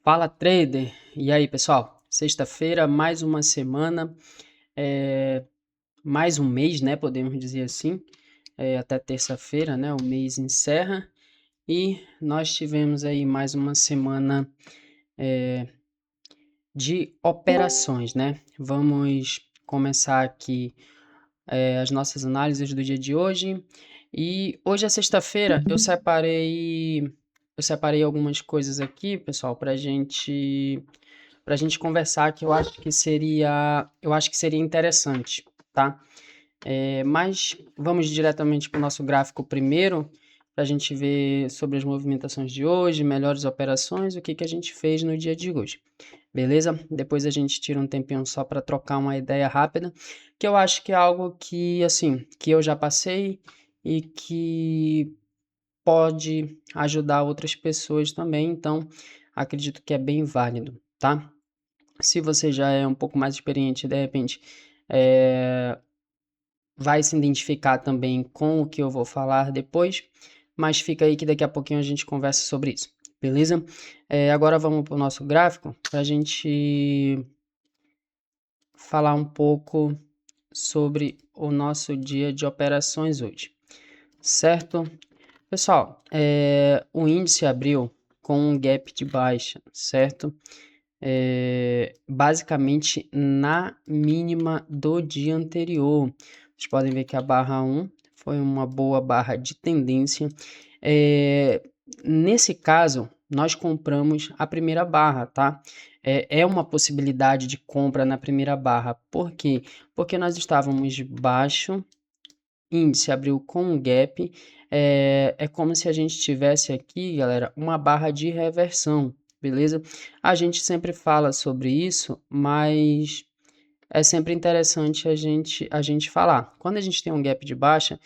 Fala trader! E aí pessoal? Sexta-feira, mais uma semana, é, mais um mês, né? Podemos dizer assim, até terça-feira, né? O mês encerra e nós tivemos aí mais uma semana de operações, né? Vamos começar aqui as nossas análises do dia de hoje. E hoje é sexta-feira, eu separei algumas coisas aqui, pessoal, para gente conversar que eu acho que seria interessante, tá? Mas vamos diretamente para o nosso gráfico primeiro, para a gente ver sobre as movimentações de hoje, melhores operações, o que que a gente fez no dia de hoje. Beleza? Depois a gente tira um tempinho só para trocar uma ideia rápida, que eu acho que é algo que, assim, que eu já passei e que pode ajudar outras pessoas também, então acredito que é bem válido, tá? Se você já é um pouco mais experiente, de repente, eh, vai se identificar também com o que eu vou falar depois, mas fica aí que daqui a pouquinho a gente conversa sobre isso, beleza? Agora vamos para o nosso gráfico para a gente falar um pouco sobre o nosso dia de operações hoje, certo? Pessoal, o índice abriu com um gap de baixa, certo? Basicamente na mínima do dia anterior. Vocês podem ver que a barra 1 foi uma boa barra de tendência. Nesse caso, nós compramos a primeira barra, tá? É uma possibilidade de compra na primeira barra. Por quê? Porque nós estávamos baixo, índice abriu com um gap. É como se a gente tivesse aqui, galera, uma barra de reversão, beleza? A gente sempre fala sobre isso, mas é sempre interessante a gente falar. Quando a gente tem um gap de baixa,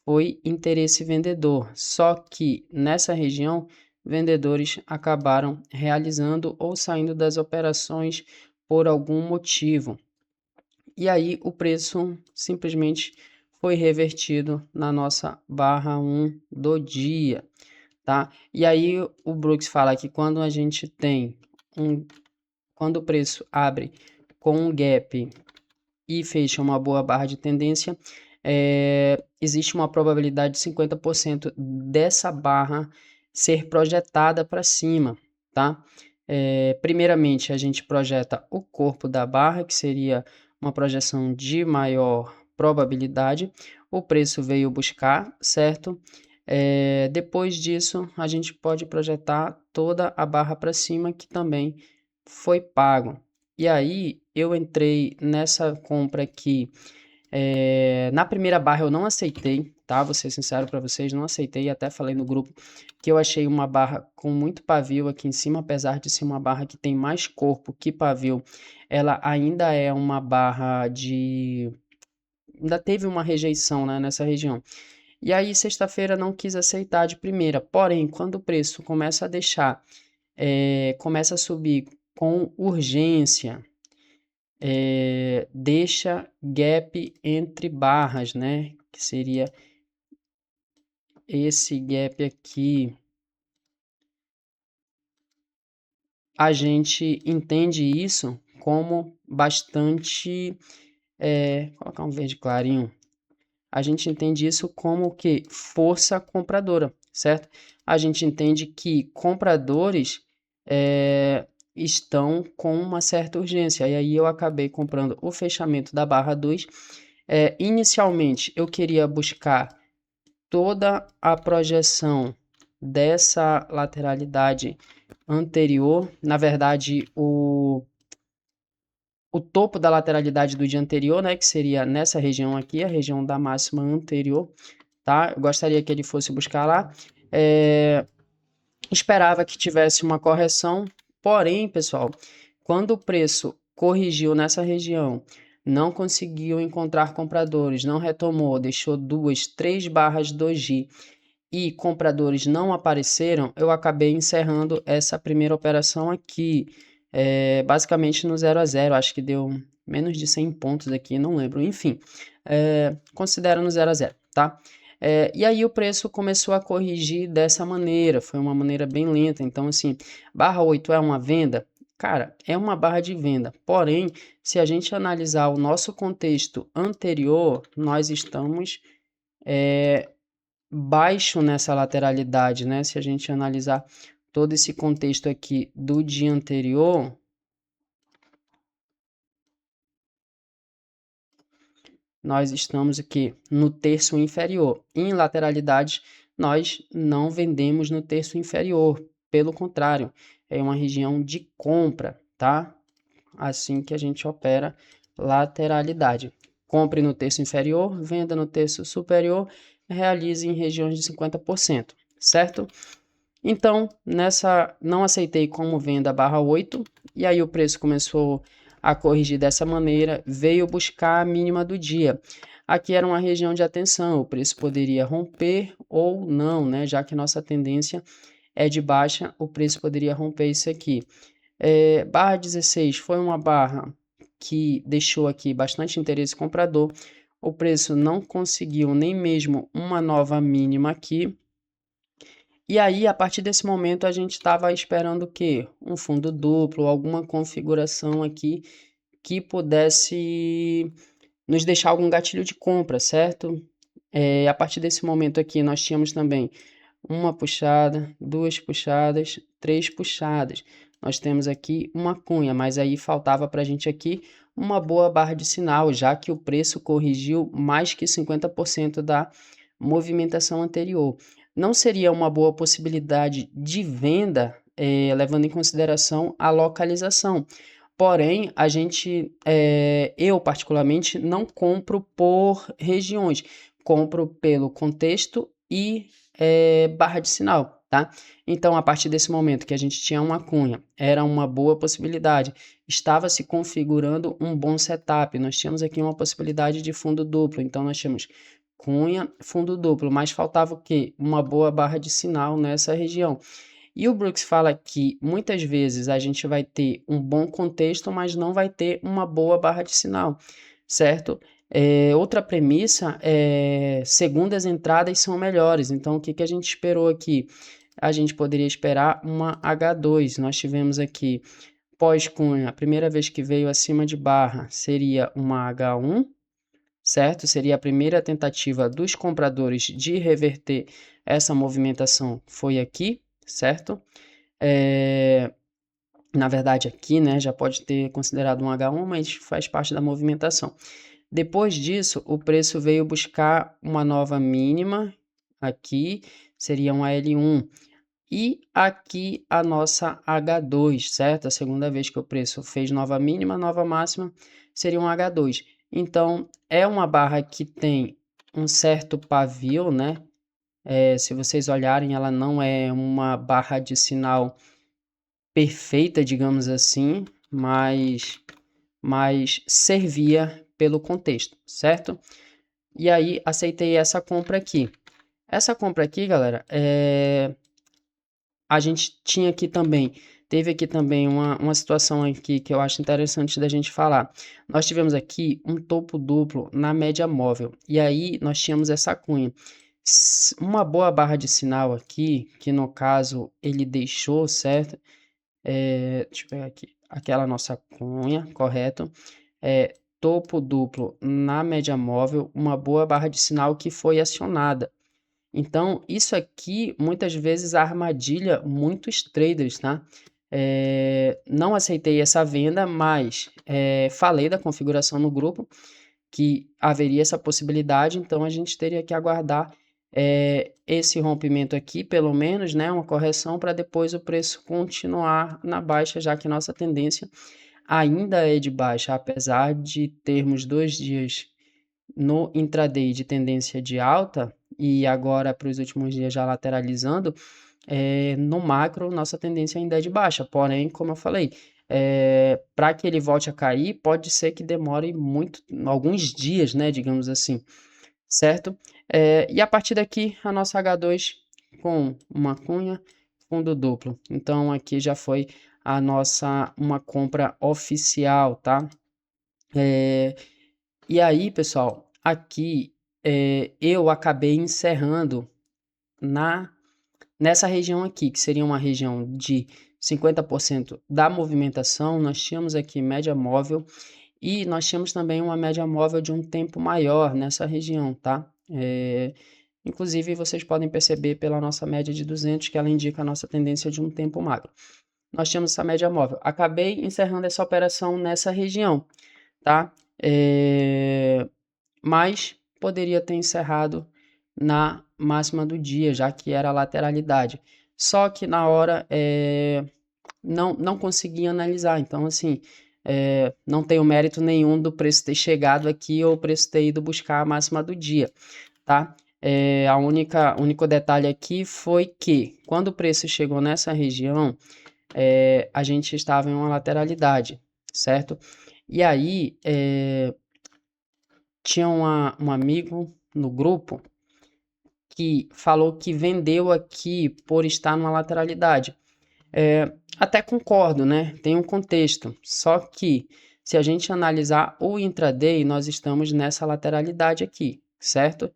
foi interesse vendedor. Só que nessa região, vendedores acabaram realizando ou saindo das operações por algum motivo. E aí o preço simplesmente foi revertido na nossa barra 1 do dia, tá? E aí o Brooks fala que quando o preço abre com um gap e fecha uma boa barra de tendência, existe uma probabilidade de 50% dessa barra ser projetada para cima, tá? Primeiramente, a gente projeta o corpo da barra, que seria uma projeção de maior probabilidade. O preço veio buscar, certo? Depois disso, a gente pode projetar toda a barra para cima, que também foi pago. E aí, eu entrei nessa compra aqui. Na primeira barra eu não aceitei, tá? Vou ser sincero para vocês, não aceitei. Até falei no grupo que eu achei uma barra com muito pavio aqui em cima, apesar de ser uma barra que tem mais corpo que pavio. Ela ainda é uma barra de. Ainda teve uma rejeição, né, nessa região. E aí, sexta-feira, não quis aceitar de primeira. Porém, quando o preço começa a subir com urgência, deixa gap entre barras, né? Que seria esse gap aqui. A gente entende isso como bastante. Vou colocar um verde clarinho. A gente entende isso como que força compradora, certo? A gente entende que compradores estão com uma certa urgência. E aí eu acabei comprando o fechamento da barra 2. Inicialmente eu queria buscar toda a projeção dessa lateralidade anterior. Na verdade, o topo da lateralidade do dia anterior, né, que seria nessa região aqui, a região da máxima anterior, tá? Eu gostaria que ele fosse buscar lá. Esperava que tivesse uma correção, porém, pessoal, quando o preço corrigiu nessa região, não conseguiu encontrar compradores, não retomou, deixou 2, 3 barras doji e compradores não apareceram, eu acabei encerrando essa primeira operação aqui, basicamente no 0 a 0, acho que deu menos de 100 pontos aqui, não lembro, enfim, considero no 0 a 0, tá? E aí o preço começou a corrigir dessa maneira, foi uma maneira bem lenta. Então, assim, barra 8 é uma venda? Cara, é uma barra de venda. Porém, se a gente analisar o nosso contexto anterior, nós estamos baixo nessa lateralidade, né? Se a gente analisar todo esse contexto aqui do dia anterior, nós estamos aqui no terço inferior. Em lateralidade, nós não vendemos no terço inferior. Pelo contrário, é uma região de compra, tá? Assim que a gente opera lateralidade. Compre no terço inferior, venda no terço superior, realize em regiões de 50%, certo? Então, nessa não aceitei como venda barra 8, e aí o preço começou a corrigir dessa maneira, veio buscar a mínima do dia. Aqui era uma região de atenção, o preço poderia romper ou não, né? Já que nossa tendência é de baixa, o preço poderia romper isso aqui. Barra 16 foi uma barra que deixou aqui bastante interesse comprador. O preço não conseguiu nem mesmo uma nova mínima aqui. E aí, a partir desse momento, a gente estava esperando o quê? Um fundo duplo, alguma configuração aqui que pudesse nos deixar algum gatilho de compra, certo? A partir desse momento aqui, nós tínhamos também uma puxada, duas puxadas, três puxadas. Nós temos aqui uma cunha, mas aí faltava para a gente aqui uma boa barra de sinal, já que o preço corrigiu mais que 50% da movimentação anterior. Não seria uma boa possibilidade de venda, levando em consideração a localização. Porém, eu particularmente não compro por regiões, compro pelo contexto e barra de sinal, tá? Então, a partir desse momento que a gente tinha uma cunha, era uma boa possibilidade, estava se configurando um bom setup. Nós tínhamos aqui uma possibilidade de fundo duplo, então nós tínhamos cunha, fundo duplo, mas faltava o quê? Uma boa barra de sinal nessa região. E o Brooks fala que muitas vezes a gente vai ter um bom contexto, mas não vai ter uma boa barra de sinal, certo? Outra premissa é segundas entradas são melhores. Então, o que a gente esperou aqui? A gente poderia esperar uma H2. Nós tivemos aqui pós-cunha, a primeira vez que veio acima de barra seria uma H1, certo? Seria a primeira tentativa dos compradores de reverter essa movimentação, foi aqui, certo? Na verdade, aqui, né, já pode ter considerado um H1, mas faz parte da movimentação. Depois disso, o preço veio buscar uma nova mínima, aqui seria um L1, e aqui a nossa H2, certo? A segunda vez que o preço fez nova mínima, nova máxima, seria um H2. Então, é uma barra que tem um certo pavio, né? Se vocês olharem, ela não é uma barra de sinal perfeita, digamos assim, mas servia pelo contexto, certo? E aí, aceitei essa compra aqui. Essa compra aqui, galera, a gente tinha aqui também, teve aqui também uma situação aqui que eu acho interessante da gente falar. Nós tivemos aqui um topo duplo na média móvel, e aí nós tínhamos essa cunha. Uma boa barra de sinal aqui, que no caso ele deixou, certo? Deixa eu pegar aqui, aquela nossa cunha, correto? Topo duplo na média móvel, uma boa barra de sinal que foi acionada. Então, isso aqui, muitas vezes, armadilha muitos traders, tá? Não aceitei essa venda, mas falei da configuração no grupo que haveria essa possibilidade, então a gente teria que aguardar esse rompimento aqui, pelo menos, né? Uma correção para depois o preço continuar na baixa, já que nossa tendência ainda é de baixa, apesar de termos 2 dias no intraday de tendência de alta e agora para os últimos dias já lateralizando, no macro nossa tendência ainda é de baixa, porém, como eu falei, para que ele volte a cair, pode ser que demore alguns dias, né, digamos assim, certo? E a partir daqui, a nossa H2 com uma cunha, fundo duplo. Então, aqui já foi uma compra oficial, tá? E aí, pessoal, aqui eu acabei encerrando nessa região aqui, que seria uma região de 50% da movimentação. Nós tínhamos aqui média móvel e nós tínhamos também uma média móvel de um tempo maior nessa região, tá? Inclusive, vocês podem perceber pela nossa média de 200 que ela indica a nossa tendência de um tempo magro. Nós tínhamos essa média móvel. Acabei encerrando essa operação nessa região, tá? Mas poderia ter encerrado na máxima do dia, já que era a lateralidade. Só que na hora não consegui analisar. Então, assim, não tenho mérito nenhum do preço ter chegado aqui ou o preço ter ido buscar a máxima do dia, tá? O único detalhe aqui foi que, quando o preço chegou nessa região, a gente estava em uma lateralidade, certo? E aí, tinha um amigo no grupo que falou que vendeu aqui por estar numa lateralidade. Até concordo, né? Tem um contexto. Só que, se a gente analisar o intraday, nós estamos nessa lateralidade aqui, certo?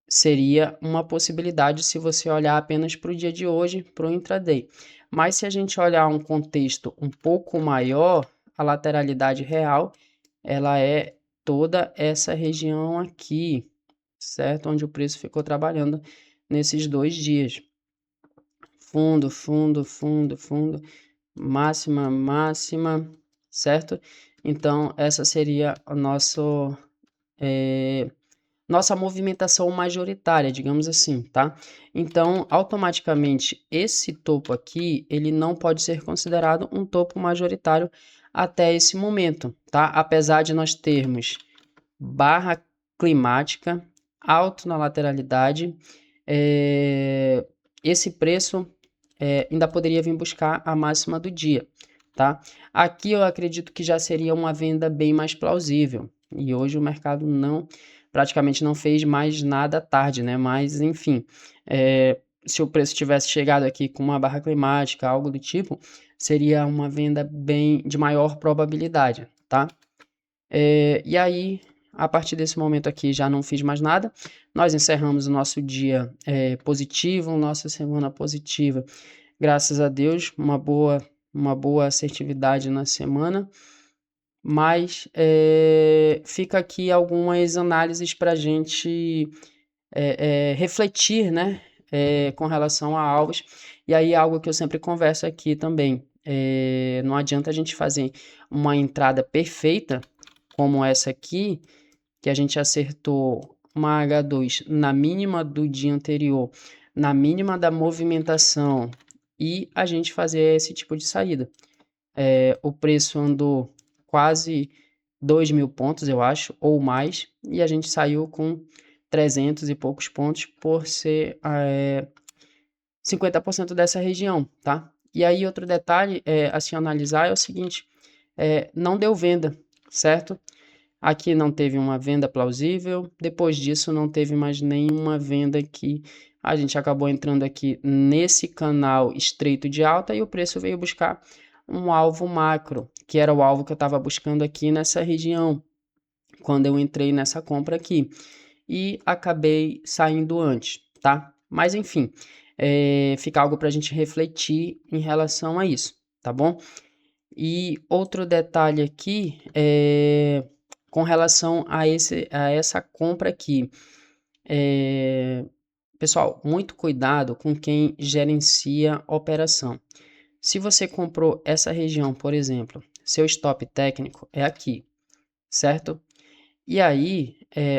Seria uma possibilidade se você olhar apenas para o dia de hoje, para o intraday. Mas se a gente olhar um contexto um pouco maior, a lateralidade real, ela é toda essa região aqui, certo? Onde o preço ficou trabalhando nesses 2 dias. Fundo, fundo, fundo, fundo, máxima, máxima, certo? Então, essa seria o nossa movimentação majoritária, digamos assim, tá? Então, automaticamente, esse topo aqui, ele não pode ser considerado um topo majoritário até esse momento, tá? Apesar de nós termos barra climática, alto na lateralidade, esse preço ainda poderia vir buscar a máxima do dia, tá? Aqui eu acredito que já seria uma venda bem mais plausível, e hoje o mercado praticamente não fez mais nada à tarde, né? Mas, enfim, se o preço tivesse chegado aqui com uma barra climática, algo do tipo, seria uma venda bem de maior probabilidade, tá? E aí, a partir desse momento aqui, já não fiz mais nada. Nós encerramos o nosso dia positivo, nossa semana positiva. Graças a Deus, uma boa assertividade na semana. Mas fica aqui algumas análises para a gente refletir, né? Com relação a alvos. E aí, algo que eu sempre converso aqui também. Não adianta a gente fazer uma entrada perfeita, como essa aqui, que a gente acertou uma H2 na mínima do dia anterior, na mínima da movimentação, e a gente fazer esse tipo de saída. O preço andou quase 2.000 pontos, eu acho, ou mais, e a gente saiu com 300 e poucos pontos por ser 50% dessa região, tá? E aí, outro detalhe a se analisar é o seguinte, não deu venda, certo? Aqui não teve uma venda plausível, depois disso não teve mais nenhuma venda que a gente acabou entrando aqui nesse canal estreito de alta e o preço veio buscar um alvo macro, que era o alvo que eu estava buscando aqui nessa região, quando eu entrei nessa compra aqui, e acabei saindo antes, tá? Mas enfim, fica algo para a gente refletir em relação a isso, tá bom? E outro detalhe aqui com relação a essa compra aqui. Pessoal, muito cuidado com quem gerencia operação. Se você comprou essa região, por exemplo, seu stop técnico é aqui, certo? E aí,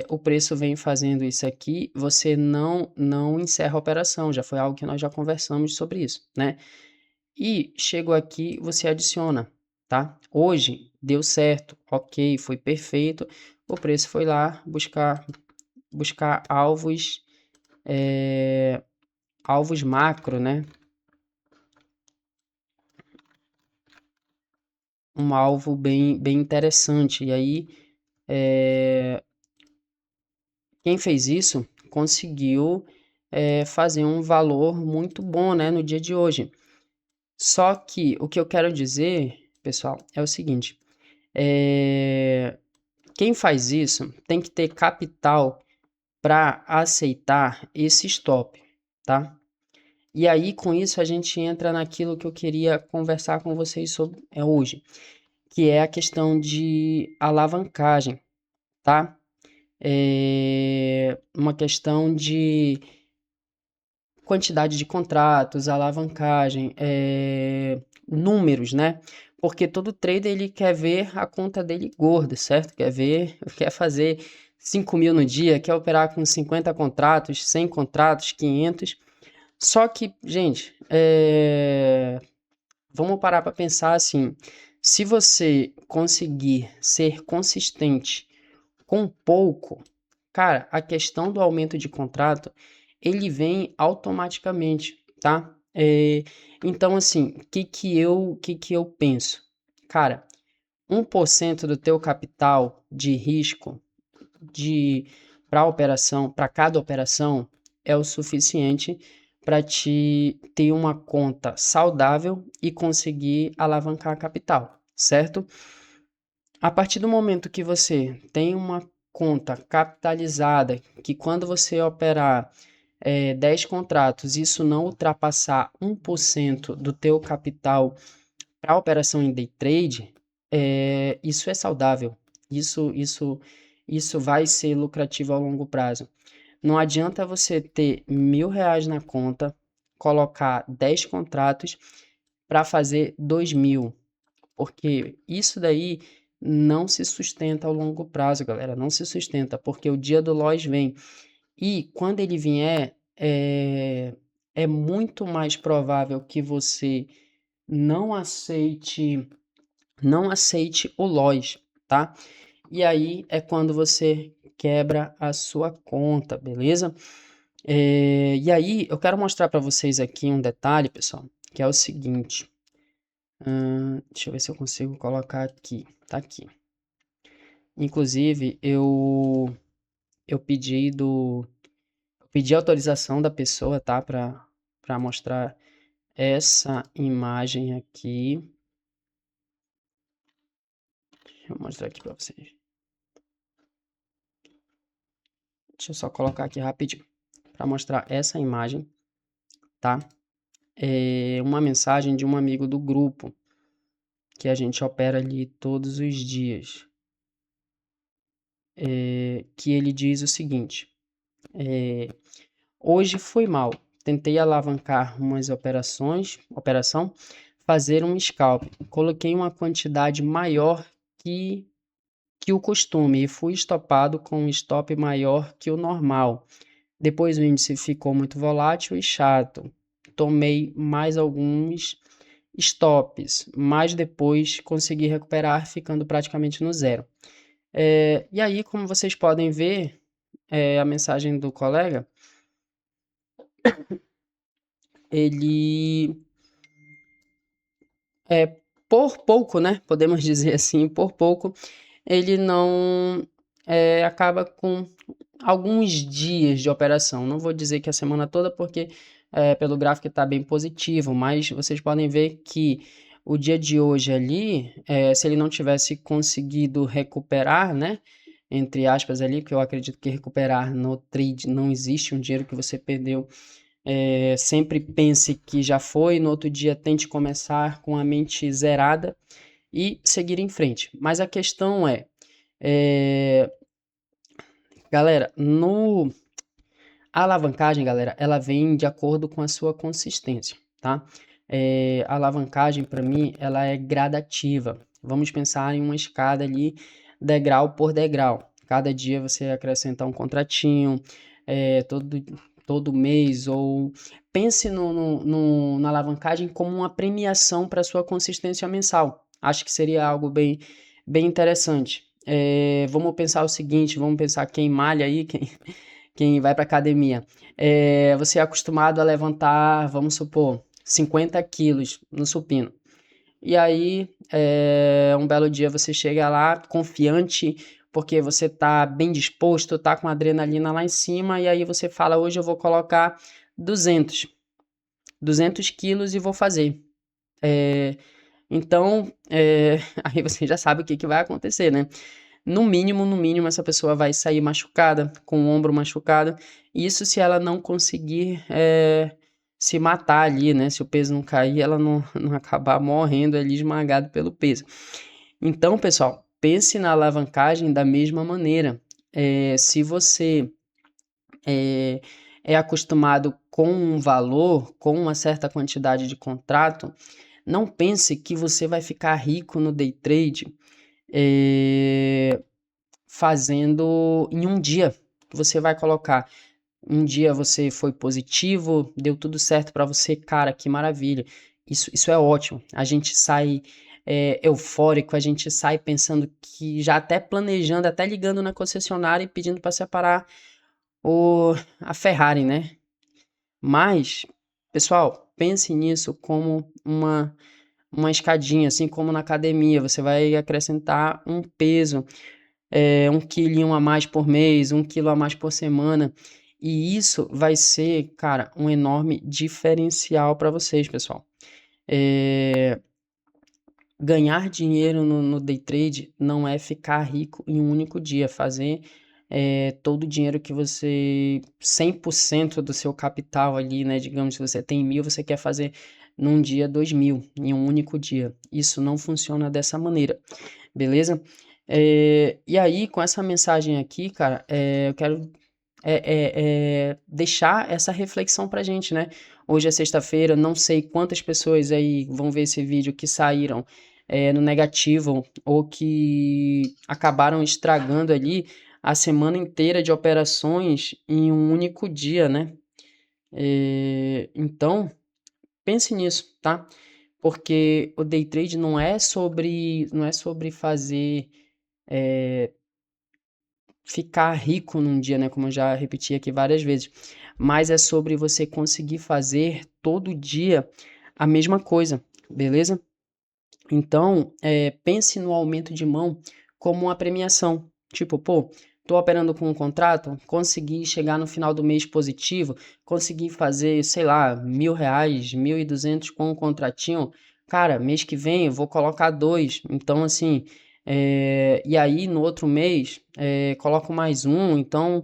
o preço vem fazendo isso aqui, você não encerra a operação, já foi algo que nós já conversamos sobre isso, né? E chegou aqui, você adiciona, tá? Hoje deu certo, ok, foi perfeito. O preço foi lá buscar alvos macro, né? Um alvo bem interessante. E aí, quem fez isso conseguiu fazer um valor muito bom, né, no dia de hoje. Só que o que eu quero dizer, pessoal, é o seguinte: quem faz isso tem que ter capital para aceitar esse stop, tá? E aí, com isso, a gente entra naquilo que eu queria conversar com vocês sobre hoje, que é a questão de alavancagem, tá? Uma questão de quantidade de contratos, alavancagem, números, né? Porque todo trader ele quer ver a conta dele gorda, certo? Quer fazer 5 mil no dia, quer operar com 50 contratos, 100 contratos, 500. Só que, gente, vamos parar para pensar assim, se você conseguir ser consistente com pouco, cara, a questão do aumento de contrato, ele vem automaticamente, tá? Então, assim, o que que eu penso? Cara, 1% do teu capital de risco de para operação, para cada operação, é o suficiente para te ter uma conta saudável e conseguir alavancar capital, certo? A partir do momento que você tem uma conta capitalizada, que quando você operar 10 contratos, isso não ultrapassar 1% do teu capital para operação em day trade, isso é saudável. Isso, isso, isso vai ser lucrativo a longo prazo. Não adianta você ter R$ 1.000 na conta, colocar 10 contratos para fazer 2.000, porque isso daí não se sustenta ao longo prazo, galera. Não se sustenta, porque o dia do loss vem. E quando ele vier, é muito mais provável que você não aceite, não aceite o loss, tá? E aí é quando você quebra a sua conta, beleza? E aí eu quero mostrar para vocês aqui um detalhe, pessoal, que é o seguinte. Deixa eu ver se eu consigo colocar aqui. Tá aqui. Inclusive, eu pedi autorização da pessoa, tá? Para mostrar essa imagem aqui. Deixa eu mostrar aqui para vocês. Deixa eu só colocar aqui rapidinho para mostrar essa imagem, tá? É uma mensagem de um amigo do grupo que a gente opera ali todos os dias. Que ele diz o seguinte: hoje foi mal. Tentei alavancar umas operação, fazer um scalp. Coloquei uma quantidade maior que o costume e fui estopado com um stop maior que o normal. Depois o índice ficou muito volátil e chato. Tomei mais alguns stops, mas depois consegui recuperar ficando praticamente no zero. E aí, como vocês podem ver, a mensagem do colega, ele por pouco, né? Podemos dizer assim, por pouco, ele não acaba com alguns dias de operação. Não vou dizer que a semana toda, porque pelo gráfico está bem positivo, mas vocês podem ver que o dia de hoje ali, se ele não tivesse conseguido recuperar, né? Entre aspas ali, porque eu acredito que recuperar no trade não existe um dinheiro que você perdeu. Sempre pense que já foi, no outro dia tente começar com a mente zerada e seguir em frente. Mas a questão é, galera, a alavancagem, galera, ela vem de acordo com a sua consistência, tá? A alavancagem, para mim, ela é gradativa. Vamos pensar em uma escada ali, degrau por degrau. Cada dia você acrescenta um contratinho, todo mês, ou pense na alavancagem como uma premiação para sua consistência mensal. Acho que seria algo bem, bem interessante. Vamos pensar o seguinte, vamos pensar quem malha aí, quem vai para academia. Você é acostumado a levantar, vamos supor, 50 quilos no supino. E aí, um belo dia você chega lá confiante, porque você tá bem disposto, tá com a adrenalina lá em cima, e aí você fala, hoje eu vou colocar 200 quilos e vou fazer. Então, aí você já sabe o que vai acontecer, né? no mínimo, essa pessoa vai sair machucada, com o ombro machucado. Isso se ela não conseguir se matar ali, né? Se o peso não cair, ela não acabar morrendo ali esmagado pelo peso. Então, pessoal, pense na alavancagem da mesma maneira. Se você é acostumado com um valor, com uma certa quantidade de contrato, não pense que você vai ficar rico no day trade fazendo em um dia. Você vai colocar, um dia você foi positivo, deu tudo certo para você, cara, que maravilha. Isso é ótimo. A gente sai eufórico, a gente sai pensando que já até planejando, até ligando na concessionária e pedindo para separar a Ferrari, né? Mas, pessoal, pense nisso como uma escadinha, assim como na academia. Você vai acrescentar um peso, 1 quilinho a mais por mês, 1 quilo a mais por semana. E isso vai ser, cara, um enorme diferencial para vocês, pessoal. Ganhar dinheiro no day trade não é ficar rico em um único dia, fazer todo o dinheiro que você, 100% do seu capital ali, né? Digamos, se você tem 1.000, você quer fazer num dia 2.000, em um único dia. Isso não funciona dessa maneira, beleza? E aí, com essa mensagem aqui, cara, eu quero deixar essa reflexão pra gente, né? Hoje é sexta-feira, não sei quantas pessoas aí vão ver esse vídeo que saíram no negativo ou que acabaram estragando ali a semana inteira de operações em um único dia, né? Então, pense nisso, tá? Porque o day trade não é sobre fazer ficar rico num dia, né? Como eu já repeti aqui várias vezes. Mas é sobre você conseguir fazer todo dia a mesma coisa, beleza? Então, pense no aumento de mão como uma premiação. Tipo, pô, tô operando com um contrato, consegui chegar no final do mês positivo, consegui fazer, sei lá, R$ 1.000, 1.200 com um contratinho. Cara, mês que vem eu vou colocar dois. Então, assim, e aí no outro mês, coloco mais um. Então,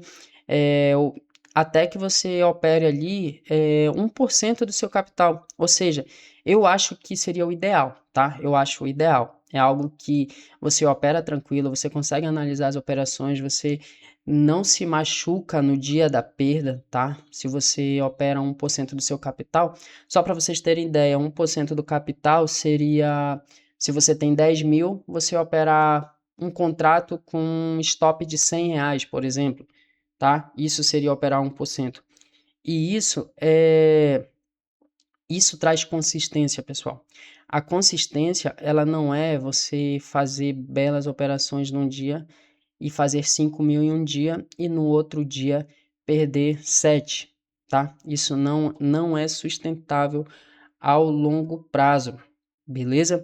até que você opere ali 1% do seu capital. Ou seja, eu acho que seria o ideal, tá? Eu acho o ideal. É algo que você opera tranquilo, você consegue analisar as operações, você não se machuca no dia da perda, tá? Se você opera 1% do seu capital, só para vocês terem ideia, 1% do capital seria, se você tem 10.000, você operar um contrato com um stop de R$ 100, por exemplo, tá? Isso seria operar 1%. E isso traz consistência, pessoal. A consistência, ela não é você fazer belas operações num dia e fazer 5.000 em um dia e no outro dia perder 7, tá? Isso não é sustentável ao longo prazo, beleza?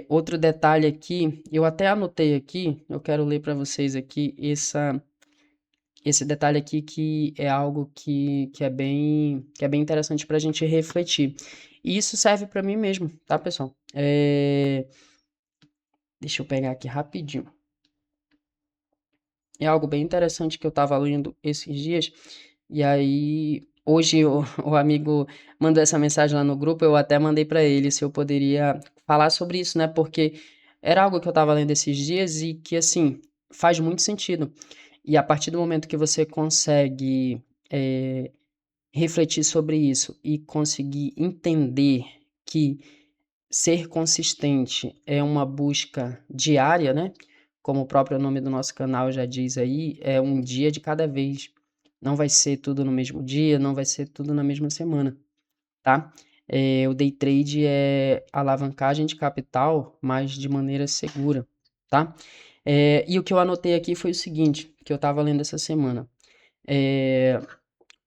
Outro detalhe aqui, eu até anotei aqui, eu quero ler para vocês aqui esse detalhe aqui que é algo que é bem interessante para a gente refletir. E isso serve para mim mesmo, tá, pessoal? Deixa eu pegar aqui rapidinho. É algo bem interessante que eu estava lendo esses dias. E aí, hoje o amigo mandou essa mensagem lá no grupo, eu até mandei para ele se eu poderia falar sobre isso, né? Porque era algo que eu estava lendo esses dias e que, assim, faz muito sentido. E a partir do momento que você consegue refletir sobre isso e conseguir entender que ser consistente é uma busca diária, né? Como o próprio nome do nosso canal já diz aí, é um dia de cada vez. Não vai ser tudo no mesmo dia, não vai ser tudo na mesma semana, tá? O day trade é alavancagem de capital, mas de maneira segura, tá? E o que eu anotei aqui foi o seguinte, que eu estava lendo essa semana.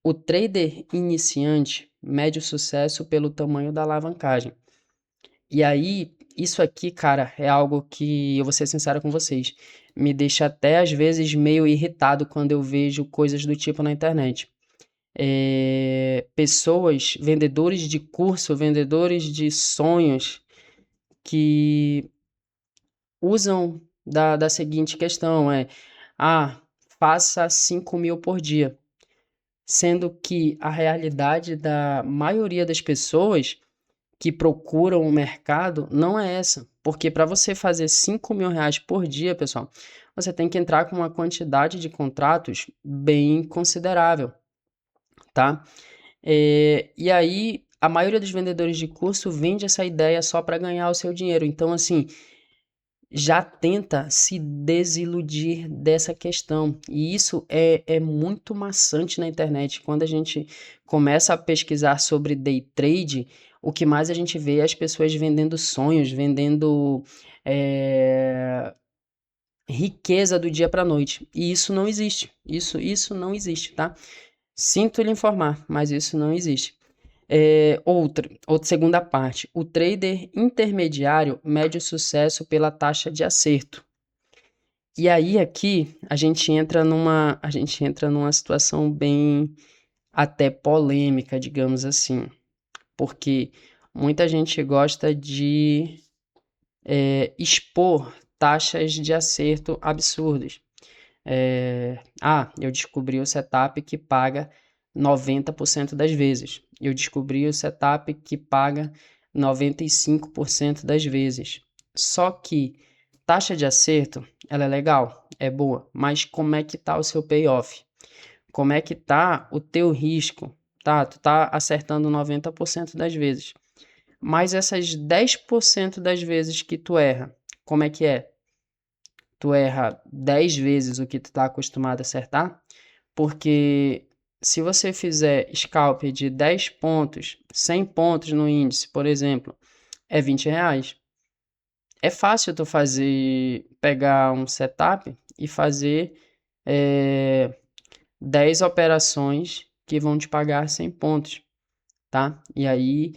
O trader iniciante mede o sucesso pelo tamanho da alavancagem. E aí, isso aqui, cara, é algo que eu vou ser sincero com vocês, me deixa até às vezes meio irritado quando eu vejo coisas do tipo na internet. Pessoas, vendedores de curso, vendedores de sonhos que usam da seguinte questão, faça 5.000 por dia. Sendo que a realidade da maioria das pessoas que procuram o mercado não é essa. Porque para você fazer 5.000 reais por dia, pessoal, você tem que entrar com uma quantidade de contratos bem considerável, tá? E aí, a maioria dos vendedores de curso vende essa ideia só para ganhar o seu dinheiro. Então, assim, já tenta se desiludir dessa questão. E isso é muito maçante na internet. Quando a gente começa a pesquisar sobre day trade, o que mais a gente vê é as pessoas vendendo sonhos, vendendo riqueza do dia para a noite. E isso não existe. Isso não existe, tá? Sinto lhe informar, mas isso não existe. Outra segunda parte. O trader intermediário mede o sucesso pela taxa de acerto. E aí aqui a gente entra numa situação bem até polêmica, digamos assim, porque muita gente gosta de expor taxas de acerto absurdas. Eu descobri o setup que paga 90% das vezes. Eu descobri o setup que paga 95% das vezes. Só que taxa de acerto, ela é legal, é boa, mas como é que tá o seu payoff? Como é que tá o teu risco? Tá, tu tá acertando 90% das vezes. Mas essas 10% das vezes que tu erra, como é que é? Tu erra 10 vezes o que tu tá acostumado a acertar? Porque se você fizer scalp de 10 pontos, 100 pontos no índice, por exemplo, é 20 reais. É fácil tu pegar um setup e fazer 10 operações que vão te pagar 100 pontos, tá? E aí,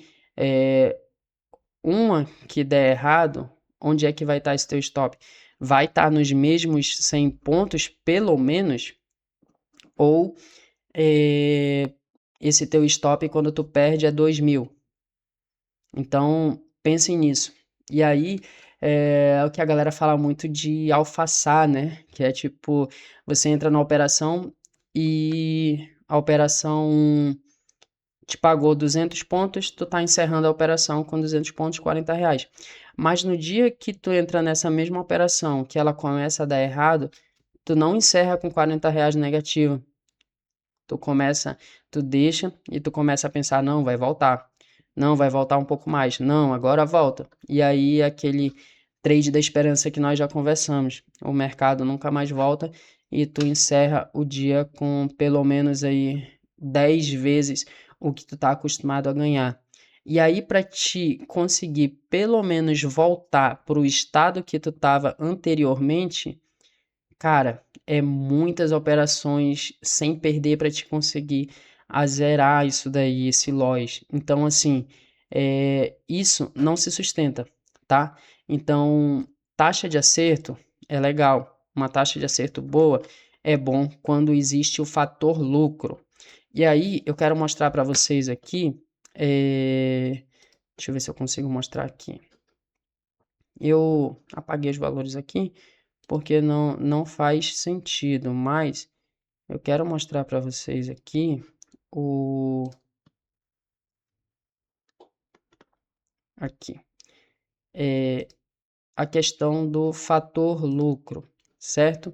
uma que der errado, onde é que vai estar esse teu stop? Vai estar nos mesmos 100 pontos, pelo menos? Ou esse teu stop, quando tu perde, é 2.000? Então, pensem nisso. E aí, é o que a galera fala muito de alfaçar, né? Que é tipo, você entra na operação e a operação te pagou 200 pontos, tu tá encerrando a operação com 200 pontos, 40 reais. Mas no dia que tu entra nessa mesma operação, que ela começa a dar errado, tu não encerra com 40 reais negativo. Tu deixa e tu começa a pensar, não, vai voltar. Não, vai voltar um pouco mais. Não, agora volta. E aí aquele trade da esperança que nós já conversamos. O mercado nunca mais volta e tu encerra o dia com pelo menos aí 10 vezes o que tu tá acostumado a ganhar. E aí para te conseguir pelo menos voltar para o estado que tu tava anteriormente, cara, é muitas operações sem perder para te conseguir a zerar isso daí, esse loss. Então, assim, isso não se sustenta, tá? Então, taxa de acerto é legal. Uma taxa de acerto boa é bom quando existe o fator lucro. E aí, eu quero mostrar para vocês aqui. Deixa eu ver se eu consigo mostrar aqui. Eu apaguei os valores aqui porque não faz sentido, mas eu quero mostrar para vocês aqui aqui a questão do fator lucro, certo?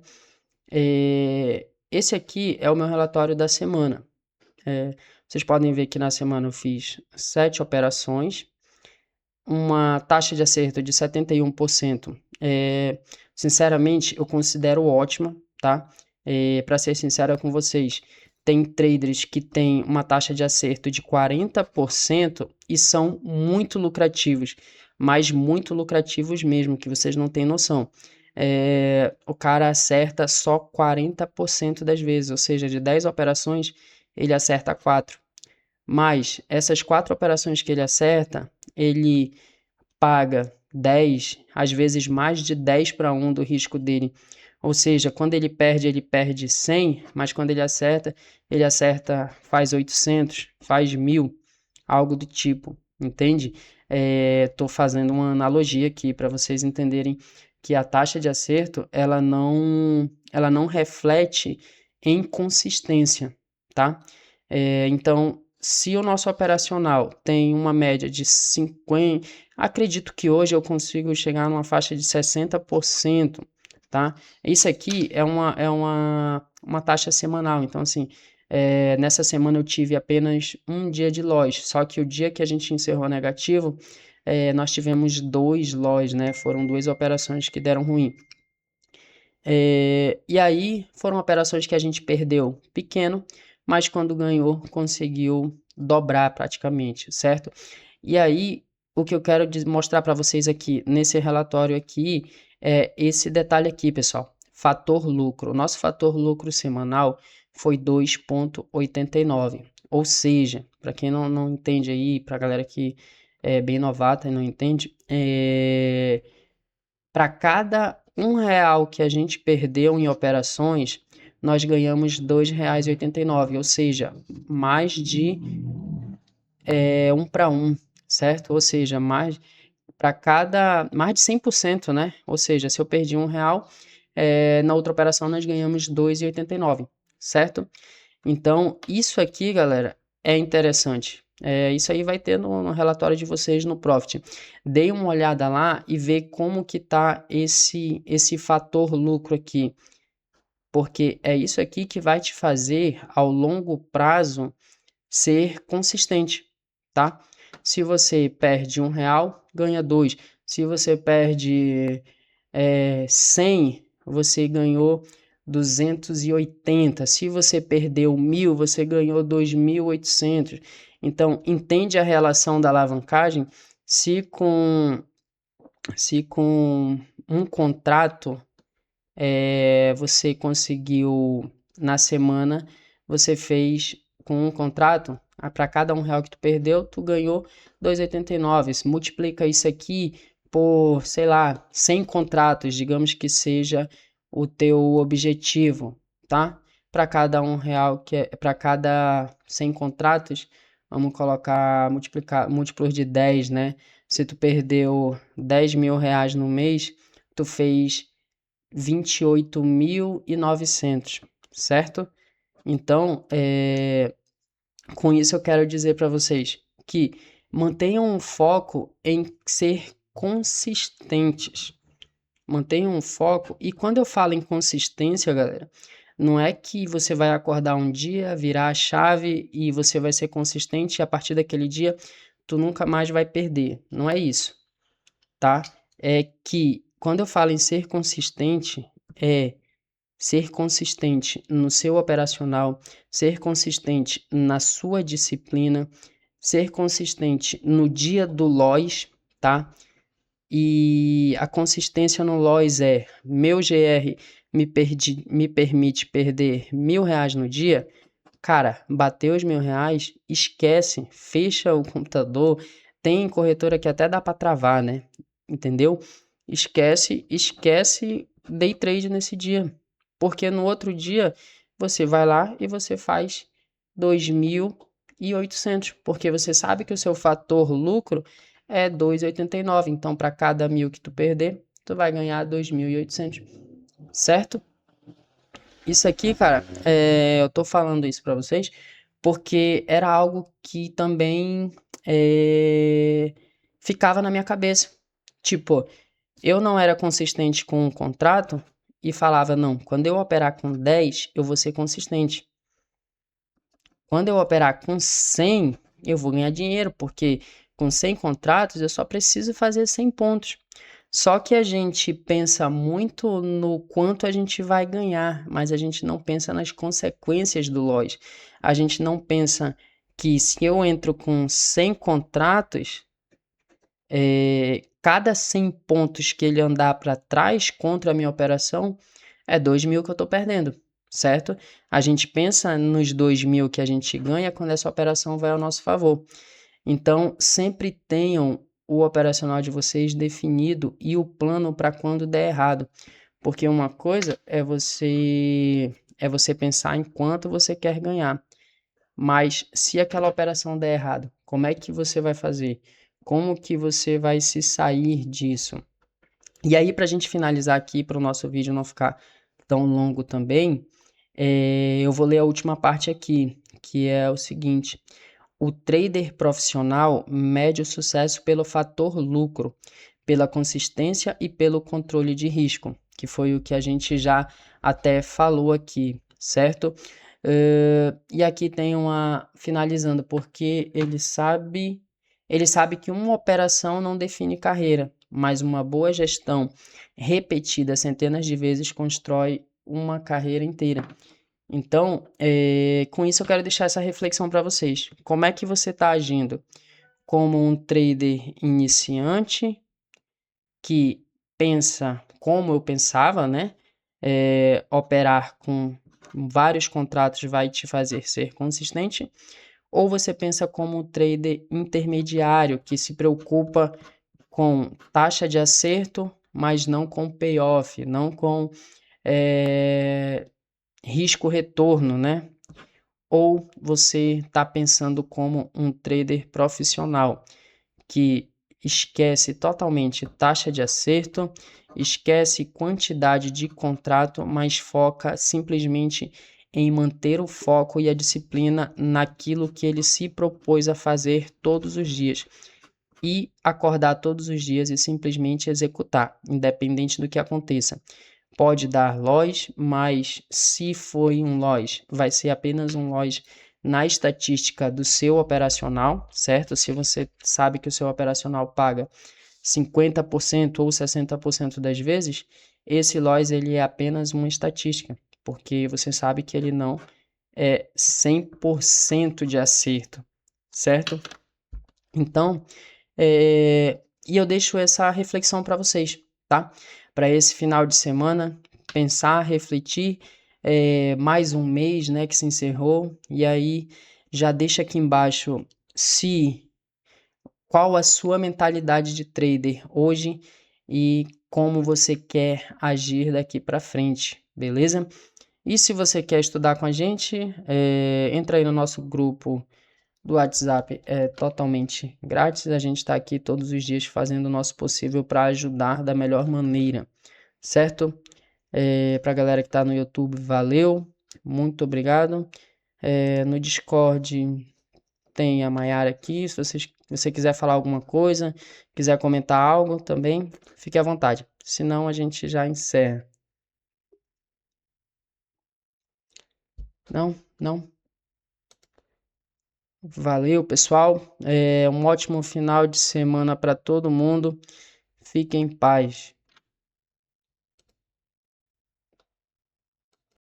Esse aqui é o meu relatório da semana. Vocês podem ver que na semana eu fiz 7 operações, uma taxa de acerto de 71%. Sinceramente, eu considero ótima, tá? Para ser sincero com vocês, tem traders que têm uma taxa de acerto de 40% e são muito lucrativos, mas muito lucrativos mesmo, que vocês não têm noção. O cara acerta só 40% das vezes, ou seja, de 10 operações, ele acerta 4. Mas essas 4 operações que ele acerta, ele paga 10, às vezes mais de 10 para 1 do risco dele. Ou seja, quando ele perde 100, mas quando ele acerta, faz 800, faz 1.000, algo do tipo, entende? Tô fazendo uma analogia aqui para vocês entenderem que a taxa de acerto ela não reflete em consistência, tá? Então, se o nosso operacional tem uma média de 50, acredito que hoje eu consigo chegar numa faixa de 60%, tá? Isso aqui é uma taxa semanal, então assim, nessa semana eu tive apenas um dia de loss, só que o dia que a gente encerrou negativo, nós tivemos 2 loss, né? Foram 2 operações que deram ruim. E aí foram operações que a gente perdeu pequeno, mas quando ganhou conseguiu dobrar praticamente, certo? E aí o que eu quero mostrar para vocês aqui nesse relatório aqui é esse detalhe aqui, pessoal. Fator lucro. O nosso fator lucro semanal foi 2,89. Ou seja, para quem não entende aí, para a galera que é bem novata e não entende, para cada R$ 1 que a gente perdeu em operações, nós ganhamos R$ 2,89, ou seja, mais de 1 para 1, certo? Ou seja, mais de 100%, né? Ou seja, se eu perdi R$ 1, na outra operação nós ganhamos R$ 2,89, certo? Então, isso aqui, galera, é interessante. Isso aí vai ter no relatório de vocês no Profit. Dê uma olhada lá e vê como que tá esse fator lucro aqui. Porque é isso aqui que vai te fazer, ao longo prazo, ser consistente, tá? Se você perde R$ 1, ganha 2. Se você perde 100, você ganhou 280. Se você perdeu 1.000, você ganhou 2.800. Então, entende a relação da alavancagem? Se com um contrato você conseguiu na semana, você fez com um contrato, para cada R$ 1 que tu perdeu, tu ganhou 2,89. Multiplica isso aqui por, sei lá, 100 contratos, digamos que seja o teu objetivo, tá? Para cada R$ 1 para cada 100 contratos, vamos colocar, múltiplos de 10, né? Se tu perdeu R$ 10.000 no mês, tu fez 28.900, certo? Então, com isso eu quero dizer para vocês que mantenham um foco em ser consistentes. Mantenham um foco. E quando eu falo em consistência, galera, não é que você vai acordar um dia, virar a chave e você vai ser consistente e a partir daquele dia tu nunca mais vai perder. Não é isso, tá? É que quando eu falo em ser consistente, ser consistente no seu operacional, ser consistente na sua disciplina, ser consistente no dia do loss, tá? E a consistência no loss é meu GR me permite perder R$ 1.000 no dia. Cara, bateu os R$ 1.000, esquece, fecha o computador. Tem corretora que até dá para travar, né? Entendeu? Esquece day trade nesse dia. Porque no outro dia você vai lá e você faz 2.800, porque você sabe que o seu fator lucro é 2,89. Então, para cada 1.000 que tu perder, tu vai ganhar 2.800, certo? Isso aqui, cara, eu tô falando isso para vocês porque era algo que também ficava na minha cabeça. Tipo, eu não era consistente com o contrato e falava, não, quando eu operar com 10, eu vou ser consistente. Quando eu operar com 100, eu vou ganhar dinheiro, porque com 100 contratos eu só preciso fazer 100 pontos. Só que a gente pensa muito no quanto a gente vai ganhar, mas a gente não pensa nas consequências do loss. A gente não pensa que se eu entro com 100 contratos, cada 100 pontos que ele andar para trás contra a minha operação é 2.000 que eu estou perdendo, certo? A gente pensa nos 2.000 que a gente ganha quando essa operação vai ao nosso favor. Então, sempre tenham o operacional de vocês definido e o plano para quando der errado. Porque uma coisa é você pensar em quanto você quer ganhar. Mas se aquela operação der errado, como é que você vai fazer? Como que você vai se sair disso? E aí, para a gente finalizar aqui, para o nosso vídeo não ficar tão longo também, eu vou ler a última parte aqui, que é o seguinte: o trader profissional mede o sucesso pelo fator lucro, pela consistência e pelo controle de risco, que foi o que a gente já até falou aqui, certo? E aqui tem uma finalizando, porque ele sabe que uma operação não define carreira, mas uma boa gestão repetida centenas de vezes constrói uma carreira inteira. Então, com isso eu quero deixar essa reflexão para vocês. Como é que você está agindo? Como um trader iniciante que pensa como eu pensava, né? Operar com vários contratos vai te fazer ser consistente? Ou você pensa como um trader intermediário que se preocupa com taxa de acerto, mas não com payoff, não com risco-retorno, né? Ou você está pensando como um trader profissional que esquece totalmente taxa de acerto, esquece quantidade de contrato, mas foca simplesmente em manter o foco e a disciplina naquilo que ele se propôs a fazer todos os dias e acordar todos os dias e simplesmente executar, independente do que aconteça. Pode dar loss, mas se foi um loss, vai ser apenas um loss na estatística do seu operacional, certo? Se você sabe que o seu operacional paga 50% ou 60% das vezes, esse loss ele é apenas uma estatística, porque você sabe que ele não é 100% de acerto, certo? Então, e eu deixo essa reflexão para vocês, tá? Para esse final de semana, pensar, refletir, mais um mês, né, que se encerrou, e aí já deixa aqui embaixo qual a sua mentalidade de trader hoje e como você quer agir daqui para frente, beleza? E se você quer estudar com a gente, entra aí no nosso grupo do WhatsApp, é totalmente grátis. A gente está aqui todos os dias fazendo o nosso possível para ajudar da melhor maneira, certo? Para a galera que está no YouTube, valeu, muito obrigado. No Discord tem a Mayara aqui. Se você quiser falar alguma coisa, quiser comentar algo também, fique à vontade. Senão a gente já encerra. Não, não. Valeu, pessoal. Um ótimo final de semana para todo mundo. Fiquem em paz.